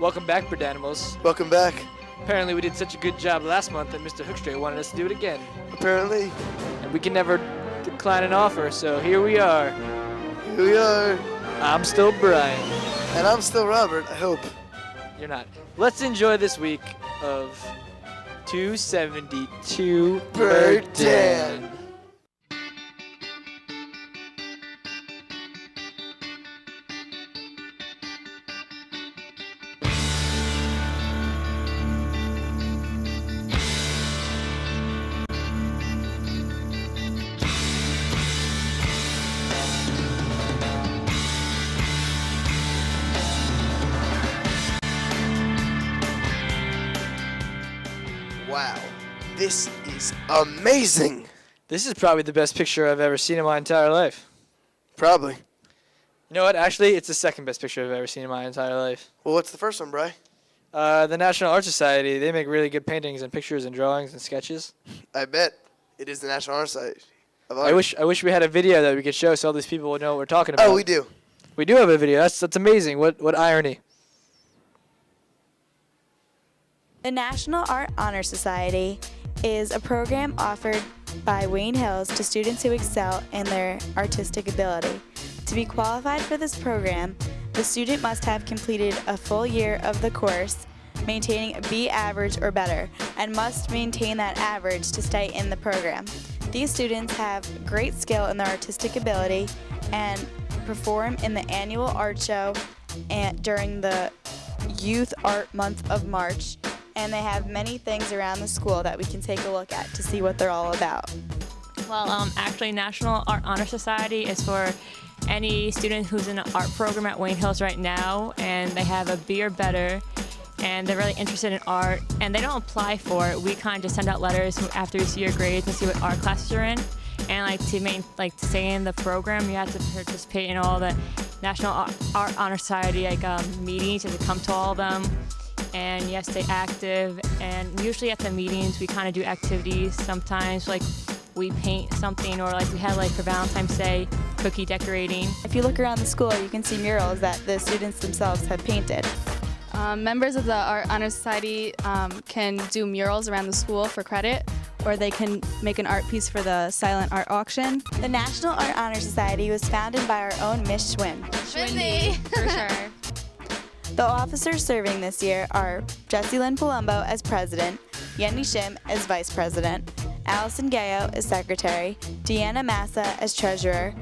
Welcome back, Berdanimals. Welcome back. Apparently we did such a good job last month that Mr. Hookstraight wanted us to do it again. Apparently. And we can never decline an offer, so here we are. Here we are. I'm still Brian. And I'm still Robert, I hope. You're not. Let's enjoy this week of 272 Berdan. Wow, this is amazing. This is probably the best picture I've ever seen in my entire life. Probably. You know what? Actually, it's the second best picture I've ever seen in my entire life. Well, what's the first one, Bri? The National Art Society, they make really good paintings and pictures and drawings and sketches. I bet it is the National Art Society of Art. I wish we had a video that we could show so all these people would know what we're talking about. Oh, we do. We do have a video. That's amazing. What irony. The National Art Honor Society is a program offered by Wayne Hills to students who excel in their artistic ability. To be qualified for this program, the student must have completed a full year of the course, maintaining a B average or better, and must maintain that average to stay in the program. These students have great skill in their artistic ability and perform in the annual art show and during the Youth Art Month of March. And they have many things around the school that we can take a look at to see what they're all about. Well, actually, National Art Honor Society is for any student who's in an art program at Wayne Hills right now, and they have a B or better, and they're really interested in art, and they don't apply for it. We kind of just send out letters after we see your grades and see what art classes you're in. And to stay in the program, you have to participate in all the National Art Honor Society meetings. You have to come to all of them. And you have to stay active, and usually at the meetings we kind of do activities. Sometimes we paint something, or we had for Valentine's Day cookie decorating. If you look around the school, you can see murals that the students themselves have painted. Members of the Art Honor Society can do murals around the school for credit, or they can make an art piece for the silent art auction. The National Art Honor Society was founded by our own Miss Schwinn. Schwindy, for sure. The officers serving this year are Jessie Lynn Palumbo as president, Yenny Shim as vice president, Allison Gayo as secretary, Deanna Massa as treasurer,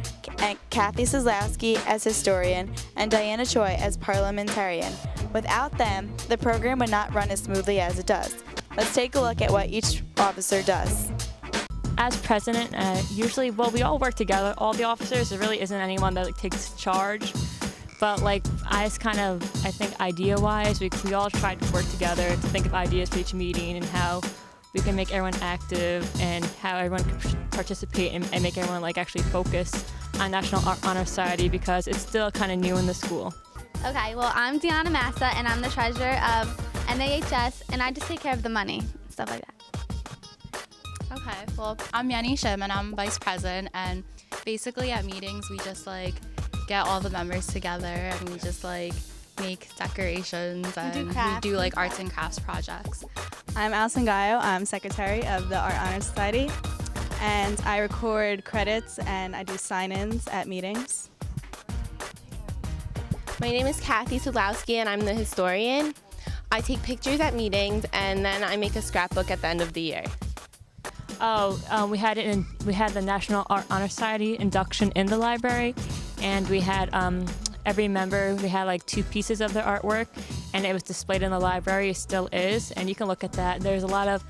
and Kathy Sizlowski as historian, and Diana Choi as parliamentarian. Without them, the program would not run as smoothly as it does. Let's take a look at what each officer does. As president, usually, we all work together. All the officers, there really isn't anyone that takes charge. But I think idea-wise, we all try to work together to think of ideas for each meeting and how we can make everyone active and how everyone can participate and make everyone actually focus on National Art Honor Society, because it's still kind of new in the school. Okay, well, I'm Deanna Massa, and I'm the treasurer of NAHS, and I just take care of the money, stuff like that. Okay, well, I'm Yenny Shim, and I'm vice president, and basically at meetings, we just get all the members together, and we just make decorations, and we do arts and crafts projects. I'm Allison Gayo. I'm secretary of the Art Honor Society, and I record credits and I do sign-ins at meetings. My name is Kathy Sizlowski, and I'm the historian. I take pictures at meetings, and then I make a scrapbook at the end of the year. We had the National Art Honor Society induction in the library, and we had every member, we had 2 pieces of their artwork, and it was displayed in the library. It still is, and you can look at that. There's a lot of,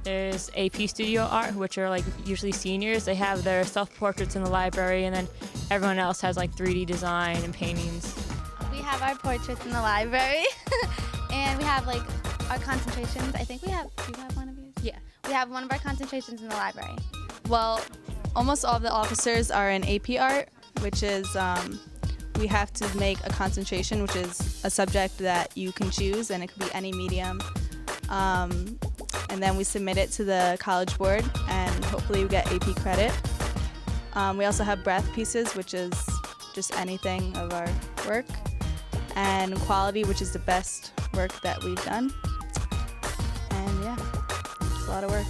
there's AP Studio Art, which are usually seniors. They have their self-portraits in the library, and then everyone else has 3D design and paintings. We have our portraits in the library, and we have our concentrations. I think do you have one of yours? Yeah. We have one of our concentrations in the library. Well, almost all the officers are in AP Art, which is we have to make a concentration, which is a subject that you can choose, and it could be any medium. And then we submit it to the College Board, and hopefully we get AP credit. We also have breath pieces, which is just anything of our work. and quality, which is the best work that we've done. And yeah, it's a lot of work.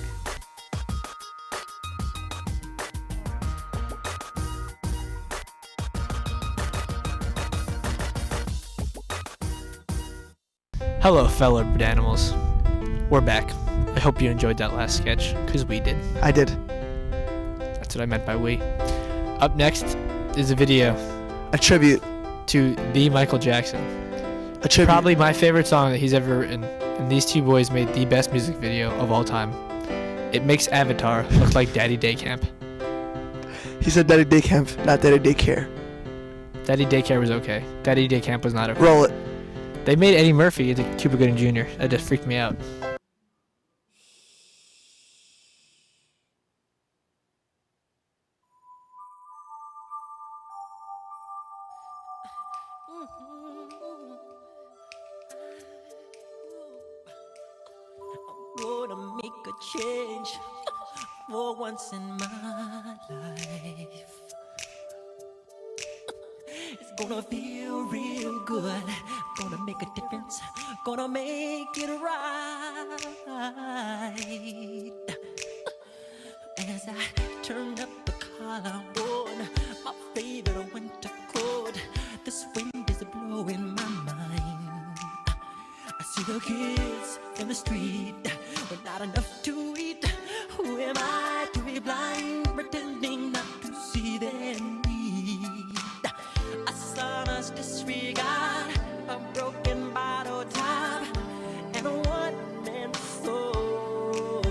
Hello, fellow Berdanimals. We're back. I hope you enjoyed that last sketch, because we did. I did. That's what I meant by we. Up next is a video A tribute. to the Michael Jackson. A tribute. Probably my favorite song that he's ever written, and these two boys made the best music video of all time. It makes Avatar look like Daddy Day Camp. He said Daddy Day Camp, not Daddy Daycare. Daddy Daycare was okay. Daddy Day Camp was not okay. Roll it. They made Eddie Murphy into Cuba Gooding Jr. That just freaked me out. Gonna make a change for once in my life. It's gonna feel real good. Gonna make a difference. Gonna make it right. As I turn up the collar on my favorite winter coat, this wind is blowing my mind. I see the kids in the street with not enough to eat. Who am I to be blind, pretending not to see their need? A son's disregard, a broken bottle top, and a one-man soul.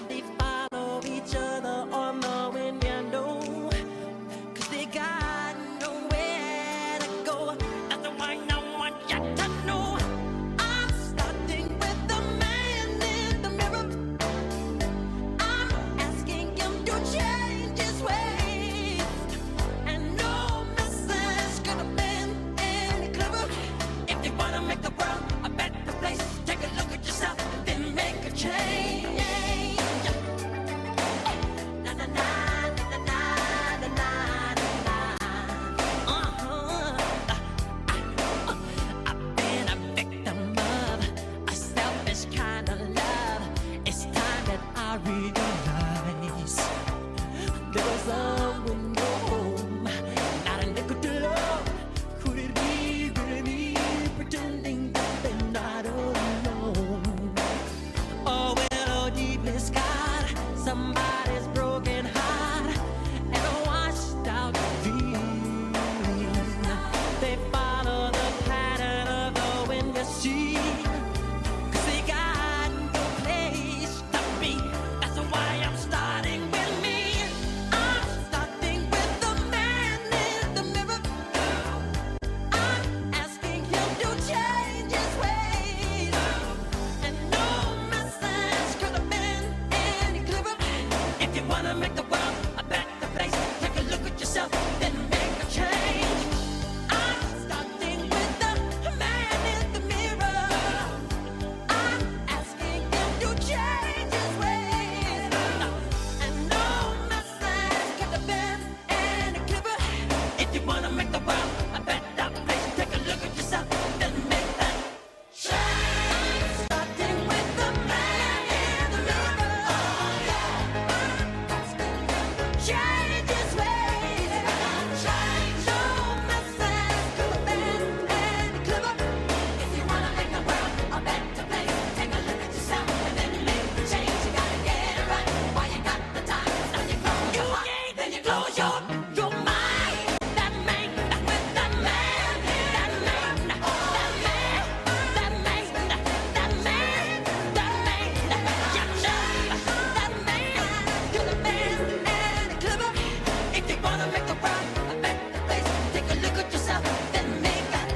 They follow each other on the window, 'cause they got nowhere to go. That's why I want you to know I'm starting with the man in the mirror. I'm asking him to change his ways, and no message could have been any clearer. If you wanna make the world a better place, take a look at yourself, then make a change. Na na na na na na na na. I've been a victim of a selfish kind of love. It's time that I realize there was someone home, not a nickel to love. Could it be me pretending that they're not alone? Oh well, deepest God, somebody's broken heart and a washed out dream. They follow the pattern of the wind, you see, 'cause they got no place to be. That's why I'm starting with me. I'm starting with the man in the mirror. I'm asking him to change his ways, and no message could have been any clearer. If you wanna make the world a better place, take a look at yourself, then make a change. I'm starting with the man in the mirror. I'm asking him to change his ways, and no message could have been any clearer. If you wanna make the world a better place, take a look at yourself, then make that change. Starting with the man in the mirror. Change his ways. No message could have been any clearer. If you wanna make the world a better place, take a look at yourself and then make the change. You gotta get it right while you got the time. Now you close your heart, then you close your mind. That man, with that man, that man, that man, that man, that man, that man. You know that man could have been any clearer. If you wanna make the world a better place, take a look at yourself, then make that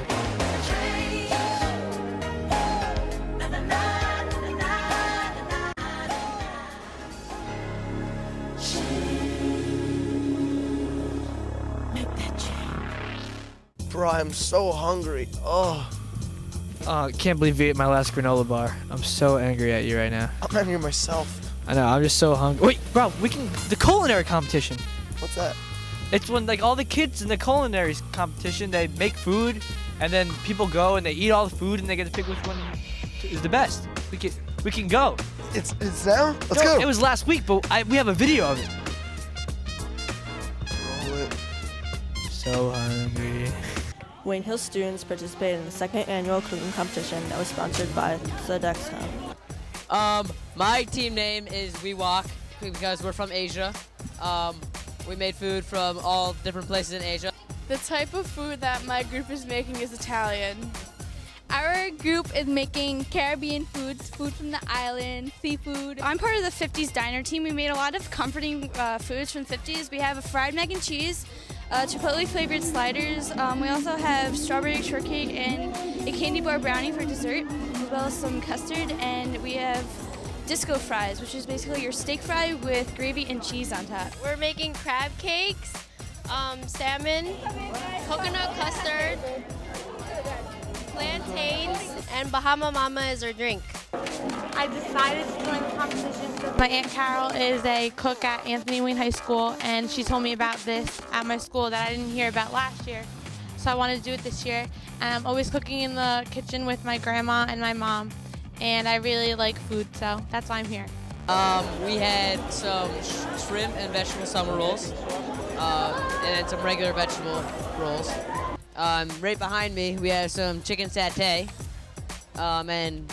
change. Na na na na na na na. Make that change. Bro, I'm so hungry. Oh, Can't believe you ate my last granola bar. I'm so angry at you right now. I'm angry myself. I know, I'm just so hungry. Wait, bro, the culinary competition. What's that? It's when like all the kids in the culinary competition, they make food, and then people go and they eat all the food and they get to pick which one is the best. We can go. It's now? Let's go. It was last week, but we have a video of it. Roll it. So hungry. Wayne Hills students participated in the second annual cooking competition that was sponsored by Sodexo. My team name is We Walk because we're from Asia. We made food from all different places in Asia. The type of food that my group is making is Italian. Our group is making Caribbean foods, food from the island, seafood. I'm part of the 50s diner team. We made a lot of comforting foods from the 50s. We have a fried mac and cheese, chipotle flavored sliders. We also have strawberry shortcake and a candy bar brownie for dessert, as well as some custard. And we have disco fries, which is basically your steak fry with gravy and cheese on top. We're making crab cakes, salmon, coconut custard, plantains, and Bahama Mama is our drink. I decided to join the competition because my Aunt Carol is a cook at Anthony Wayne High School, and she told me about this at my school that I didn't hear about last year. So I wanted to do it this year. And I'm always cooking in the kitchen with my grandma and my mom, and I really like food, so that's why I'm here. We had some shrimp and vegetable summer rolls, and then some regular vegetable rolls. Right behind me, we have some chicken satay, and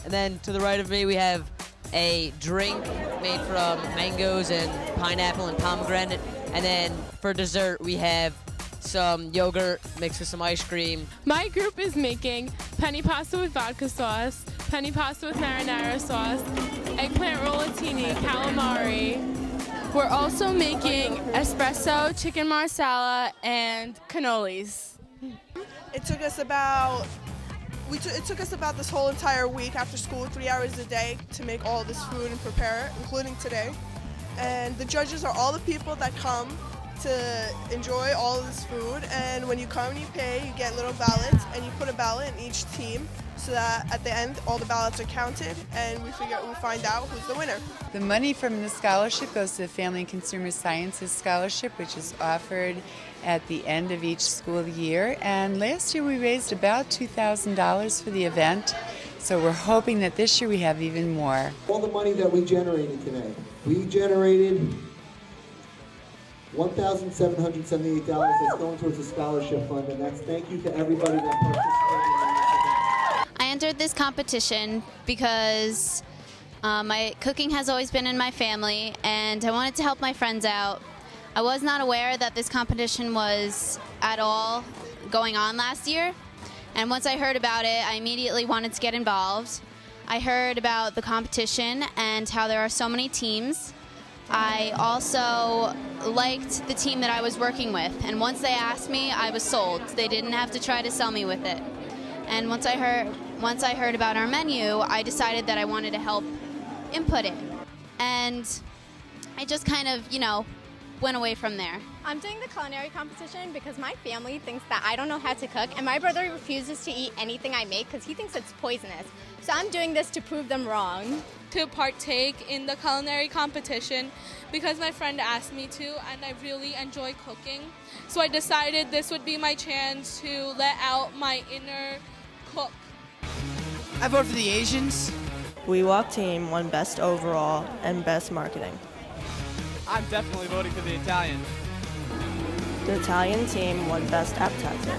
then to the right of me, we have a drink made from mangoes and pineapple and pomegranate, and then for dessert, we have some yogurt mixed with some ice cream. My group is making penne pasta with vodka sauce, penne pasta with marinara sauce, eggplant rollatini, calamari. We're also making espresso, chicken marsala, and cannolis. It took us about this whole entire week after school, 3 hours a day, to make all this food and prepare it, including today. And the judges are all the people that come to enjoy all of this food. And when you come and you pay, you get little ballots, and you put a ballot in each team, so that at the end all the ballots are counted, and we find out who's the winner. The money from the scholarship goes to the Family and Consumer Sciences Scholarship, which is offered at the end of each school year. And last year we raised about $2,000 for the event, so we're hoping that this year we have even more. All the money that we generated today, we generated $1,778 that's going towards the scholarship fund, and that's thank you to everybody that participated. I entered this competition because my cooking has always been in my family, and I wanted to help my friends out. I was not aware that this competition was at all going on last year, and once I heard about it, I immediately wanted to get involved. I heard about the competition and how there are so many teams. I also liked the team that I was working with, and once they asked me, I was sold. They didn't have to try to sell me with it. And once I heard about our menu, I decided that I wanted to help input it. And I just kind of, went away from there. I'm doing the culinary competition because my family thinks that I don't know how to cook, and my brother refuses to eat anything I make because he thinks it's poisonous. So I'm doing this to prove them wrong. To partake in the culinary competition because my friend asked me to, and I really enjoy cooking. So I decided this would be my chance to let out my inner cook. I vote for the Asians. We Walk team won Best Overall and Best Marketing. I'm definitely voting for the Italian. The Italian team won Best Appetizer.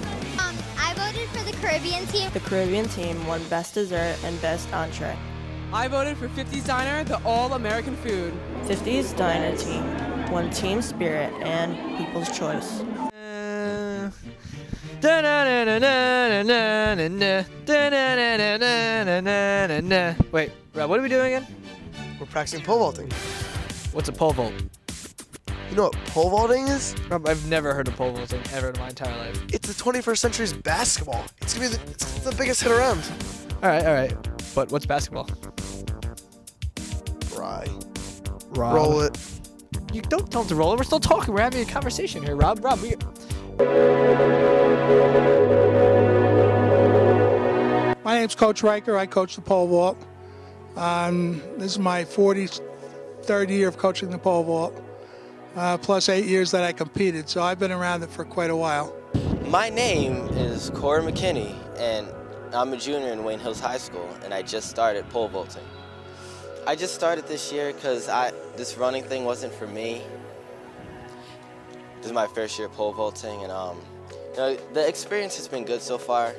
I voted for the Caribbean team. The Caribbean team won Best Dessert and Best Entree. I voted for 50s Diner, the all-American food. 50s Diner team won Team Spirit and People's Choice. Wait, Rob, what are we doing again? We're practicing pole vaulting. What's a pole vault? You know what pole vaulting is? Rob, I've never heard of pole vaulting ever in my entire life. It's the 21st century's basketball. It's gonna be it's the biggest hit around. All right. But what's basketball? Rob. Roll it. You don't tell him to roll it. We're still talking. We're having a conversation here, Rob. My name's Coach Riker. I coach the pole vault. This is my 43rd year of coaching the pole vault. plus 8 years that I competed, so I've been around it for quite a while. My name is Corey McKinney, and I'm a junior in Wayne Hills High School, and I just started pole vaulting. I just started this year because this running thing wasn't for me. This is my first year pole vaulting, and you know, the experience has been good so far.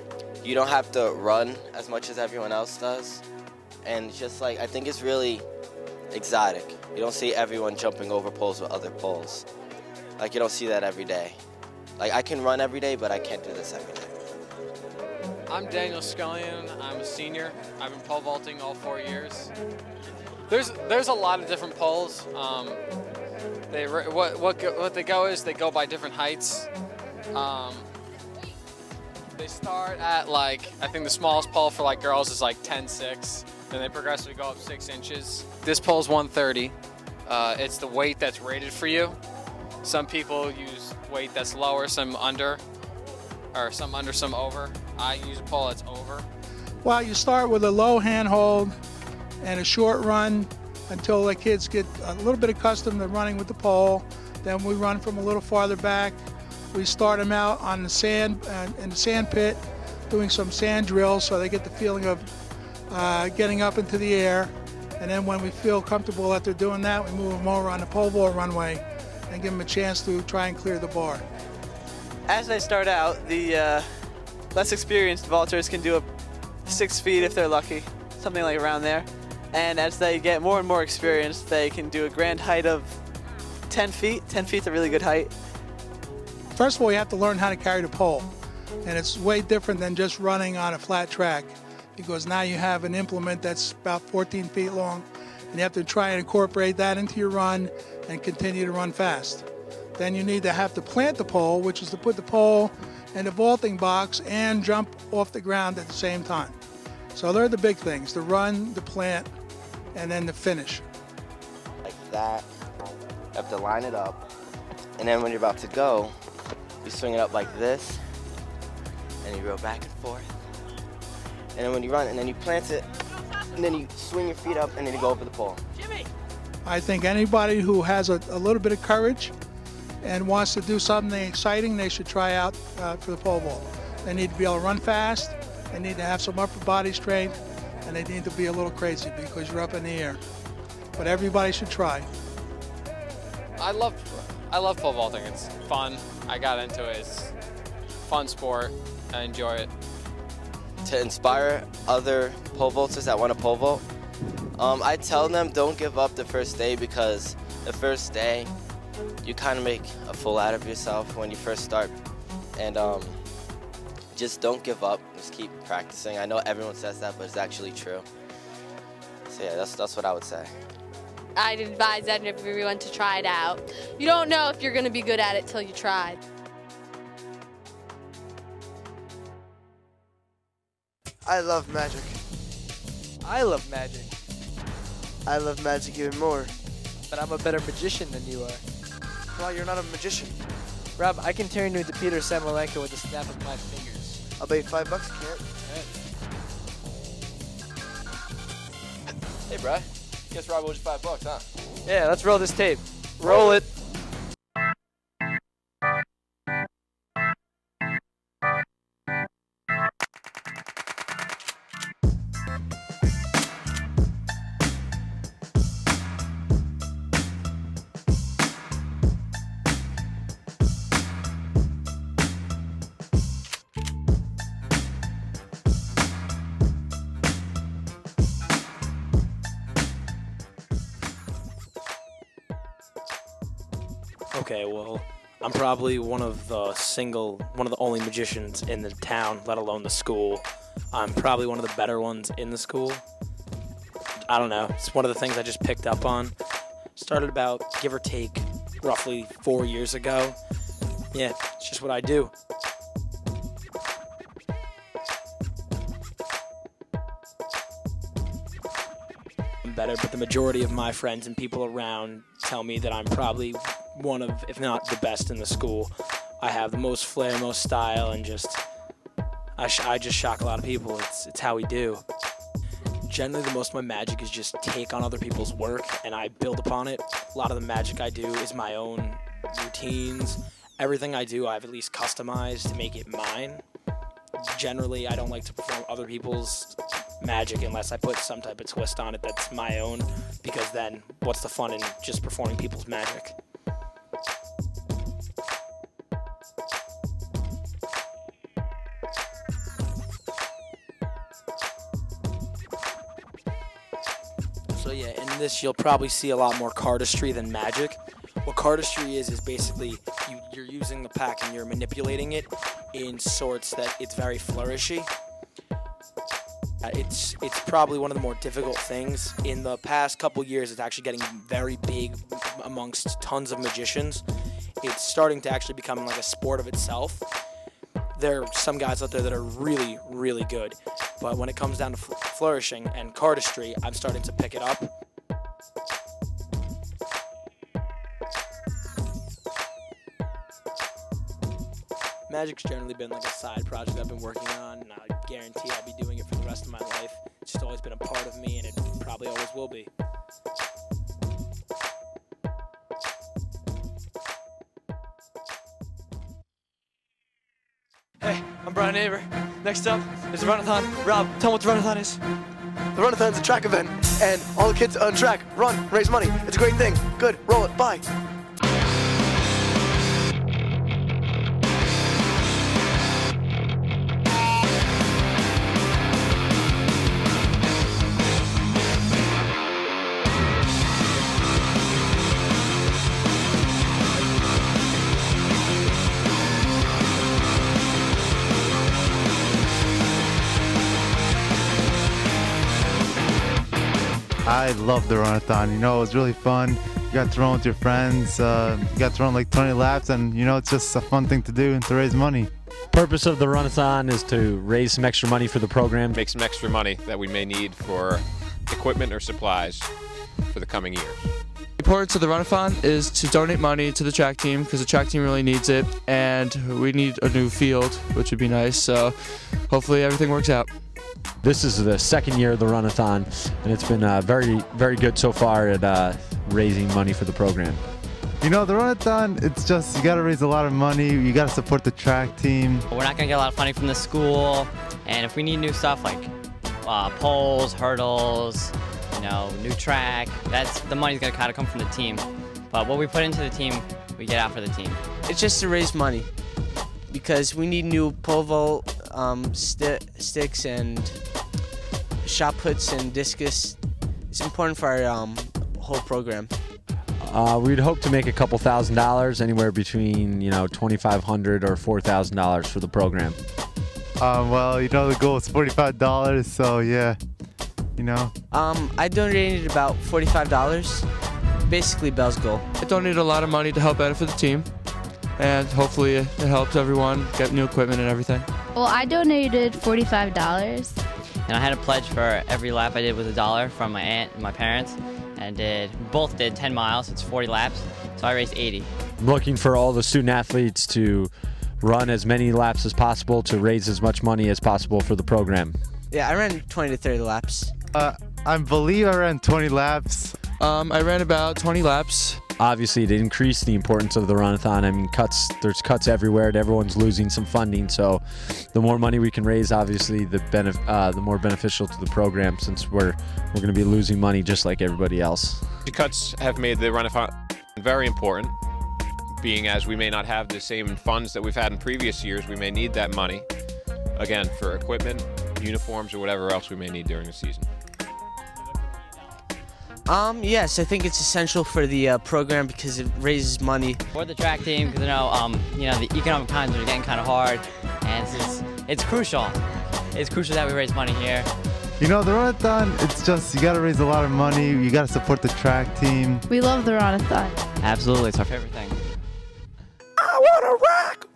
You don't have to run as much as everyone else does, and just like I think it's really exotic. You don't see everyone jumping over poles with other poles. Like you don't see that every day. Like I can run every day, but I can't do this every day. I'm Daniel Scullion. I'm a senior. I've been pole vaulting all 4 years. There's a lot of different poles. What they go is they go by different heights. They start at like I think the smallest pole for like girls is like 10.6. Then they progressively go up 6 inches. This pole is 130. It's the weight that's rated for you. Some people use weight that's lower, some under, or some under, some over. I use a pole that's over. Well, you start with a low handhold and a short run until the kids get a little bit accustomed to running with the pole. Then we run from a little farther back. We start them out on the sand, in the sand pit, doing some sand drills so they get the feeling of getting up into the air. And then when we feel comfortable that they're doing that, we move them over on the pole vault runway and give them a chance to try and clear the bar. As they start out, the less experienced vaulters can do 6 feet if they're lucky, something like around there. And as they get more and more experienced, they can do a grand height of 10 feet. 10 feet's a really good height. First of all, you have to learn how to carry the pole. And it's way different than just running on a flat track, because now you have an implement that's about 14 feet long, and you have to try and incorporate that into your run and continue to run fast. Then you need to have to plant the pole, which is to put the pole in the vaulting box and jump off the ground at the same time. So they're the big things: the run, the plant, and then the finish. Like that. You have to line it up, and then when you're about to go, you swing it up like this, and you go back and forth. And then when you run, and then you plant it, and then you swing your feet up, and then you go over the pole. I think anybody who has a little bit of courage and wants to do something exciting, they should try out for the pole vault. They need to be able to run fast, they need to have some upper body strength, and they need to be a little crazy because you're up in the air. But everybody should try. I love pole vaulting. It's fun. I got into it. It's a fun sport. I enjoy it. To inspire other pole vaulters that want to pole vault, I tell them don't give up the first day, because the first day you kind of make a fool out of yourself when you first start, and just don't give up. Just keep practicing. I know everyone says that, but it's actually true. So yeah, that's what I would say. I'd advise everyone to try it out. You don't know if you're going to be good at it till you try. I love magic. I love magic. I love magic even more. But I'm a better magician than you are. Well, you're not a magician. Rob, I can turn you into Peter Samolenko with a snap of my fingers. I'll bet you $5, Kent. Hey, bro. Guess Rob owes you $5, huh? Yeah, let's roll this tape. Roll it. Okay, well, I'm probably one of the only magicians in the town, let alone the school. I'm probably one of the better ones in the school. I don't know. It's one of the things I just picked up on. Started about, give or take, roughly 4 years ago. Yeah, it's just what I do. I'm better, but the majority of my friends and people around tell me that I'm probably one of, if not the best in the school. I have the most flair, most style, and I just shock a lot of people. It's how we do. Generally, the most of my magic is just take on other people's work and I build upon it. A lot of the magic I do is my own routines. Everything I do, I've at least customized to make it mine. Generally, I don't like to perform other people's magic unless I put some type of twist on it that's my own, because then what's the fun in just performing people's magic? So yeah, in this you'll probably see a lot more cardistry than magic. What cardistry is basically you're using the pack and you're manipulating it in sorts that it's very flourishy. It's probably one of the more difficult things. In the past couple years, it's actually getting very big amongst tons of magicians. It's starting to actually become like a sport of itself. There are some guys out there that are really, really good, but when it comes down to flourishing and cardistry, I'm starting to pick it up. Magic's generally been like a side project I've been working on, and I guarantee I'll be doing it for the rest of my life. It's just always been a part of me, and it probably always will be. Hey, I'm Brian Neighbor. Next up is the Runathon. Rob, tell them what the Runathon is. The Runathon's a track event, and all the kids on track run, raise money. It's a great thing. Good, roll it, bye. I love the Runathon. You know, it was really fun. You got to run with your friends. You got to run like 20 laps, and you know, it's just a fun thing to do and to raise money. Purpose of the Runathon is to raise some extra money for the program. Make some extra money that we may need for equipment or supplies for the coming years. The importance of the Runathon is to donate money to the track team because the track team really needs it, and we need a new field, which would be nice. So hopefully everything works out. This is the second year of the Runathon, and it's been very, very good so far at raising money for the program. You know, the Runathon, it's just, you got to raise a lot of money. You got to support the track team. We're not going to get a lot of funding from the school, and if we need new stuff like poles, hurdles, you know, new track, that's the money's going to kind of come from the team. But what we put into the team, we get out for the team. It's just to raise money because we need new pole vault sticks and shot puts and discus. It's important for our whole program. We'd hope to make a couple $1,000, anywhere between $2,500 or $4,000 for the program. Well, you know, the goal is $45, so yeah, you know. I donated about $45, basically Bell's goal. I donated a lot of money to help benefit the team, and hopefully it helps everyone get new equipment and everything. Well, I donated $45. And I had a pledge for every lap I did with $1 from my aunt and my parents, and both did 10 miles, it's 40 laps, so I raised 80. I'm looking for all the student athletes to run as many laps as possible to raise as much money as possible for the program. Yeah, I ran 20 to 30 laps. I believe I ran 20 laps. I ran about 20 laps. Obviously, to increase the importance of the Runathon, I mean, there's cuts everywhere, and everyone's losing some funding. So, the more money we can raise, obviously, the more beneficial to the program, since we're going to be losing money just like everybody else. The cuts have made the Runathon very important, being as we may not have the same funds that we've had in previous years. We may need that money, again, for equipment, uniforms, or whatever else we may need during the season. Yes, I think it's essential for the program because it raises money. For the track team, because the economic times are getting kind of hard, and it's crucial. It's crucial that we raise money here. You know, the Runathon, it's just, you got to raise a lot of money. You got to support the track team. We love the Runathon. Absolutely, it's our favorite thing. I want to rock!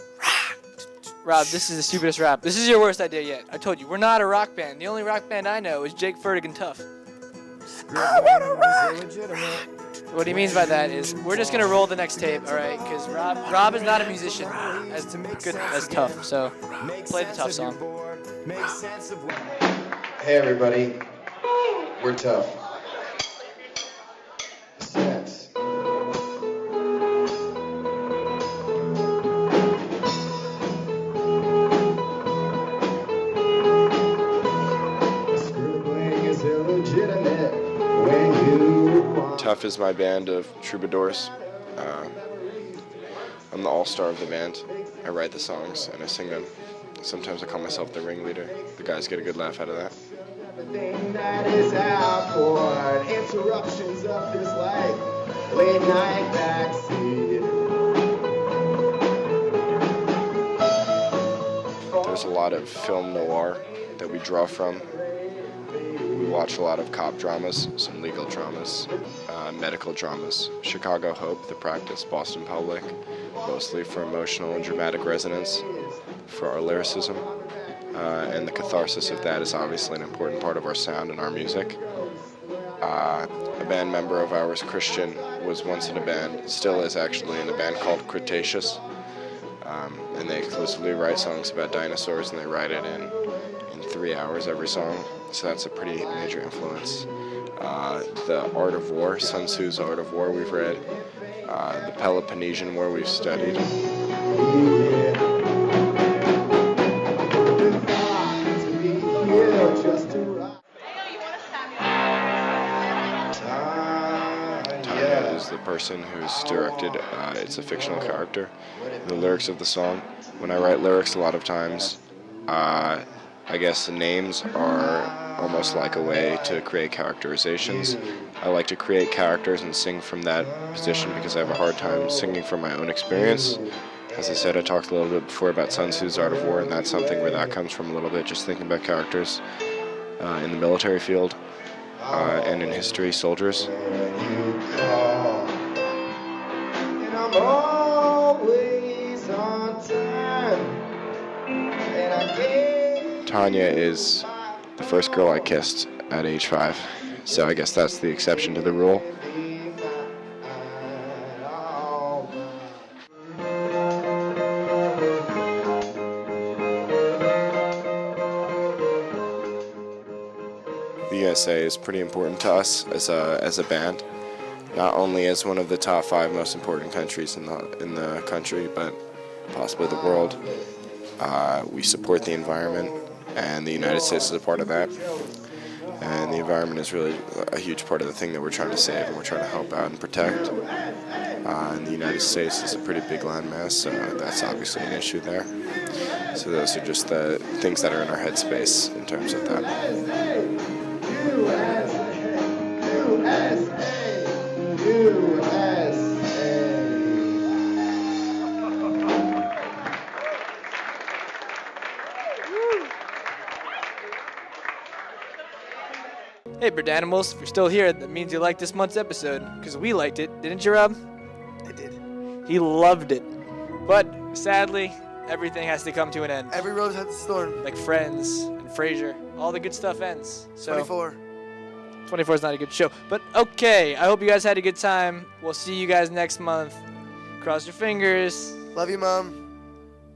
Rob, this is the stupidest rap. This is your worst idea yet. I told you, we're not a rock band. The only rock band I know is Jake Fertig and Tough. I want to rock! What he means by that is we're just going to roll the next tape, all right? Because Rob is not a musician as good as Tough, so play the Tough song. Hey, everybody. We're tough. Sets. Scribbling is illegitimate when you. Tough is my band of troubadours. I'm the all-star of the band. I write the songs and I sing them. Sometimes I call myself the ringleader. The guys get a good laugh out of that. Everything that is outpoured, interruptions of this life, late night backseat. There's a lot of film noir that we draw from. We watch a lot of cop dramas, some legal dramas, medical dramas. Chicago Hope, The Practice, Boston Public, mostly for emotional and dramatic resonance, for our lyricism. And the catharsis of that is obviously an important part of our sound and our music. A band member of ours, Christian, was once in a band, still is actually, in a band called Cretaceous. And they exclusively write songs about dinosaurs, and they write it in 3 hours every song. So that's a pretty major influence. The Art of War, Sun Tzu's Art of War we've read. The Peloponnesian War we've studied. Tanya is the person who's directed. It's a fictional character. The lyrics of the song. When I write lyrics, a lot of times, I guess the names are almost like a way to create characterizations. I like to create characters and sing from that position because I have a hard time singing from my own experience. As I said, I talked a little bit before about Sun Tzu's Art of War, and that's something where that comes from a little bit, just thinking about characters in the military field and in history, soldiers. And I'm always on time. And I can't. Tanya is the first girl I kissed at age 5, so I guess that's the exception to the rule. The USA is pretty important to us as a band, not only as one of the top 5 most important countries in the country, but possibly the world. We support the environment, and the United States is a part of that. And the environment is really a huge part of the thing that we're trying to save and we're trying to help out and protect. And the United States is a pretty big landmass, so that's obviously an issue there. So those are just the things that are in our headspace in terms of that. Hey, Berdanimals, if you're still here, that means you liked this month's episode, because we liked it, didn't you, Rob? I did. He loved it. But, sadly, everything has to come to an end. Every rose has its thorn. Like Friends and Frasier. All the good stuff ends. So 24. 24 is not a good show. But, okay, I hope you guys had a good time. We'll see you guys next month. Cross your fingers. Love you, Mom.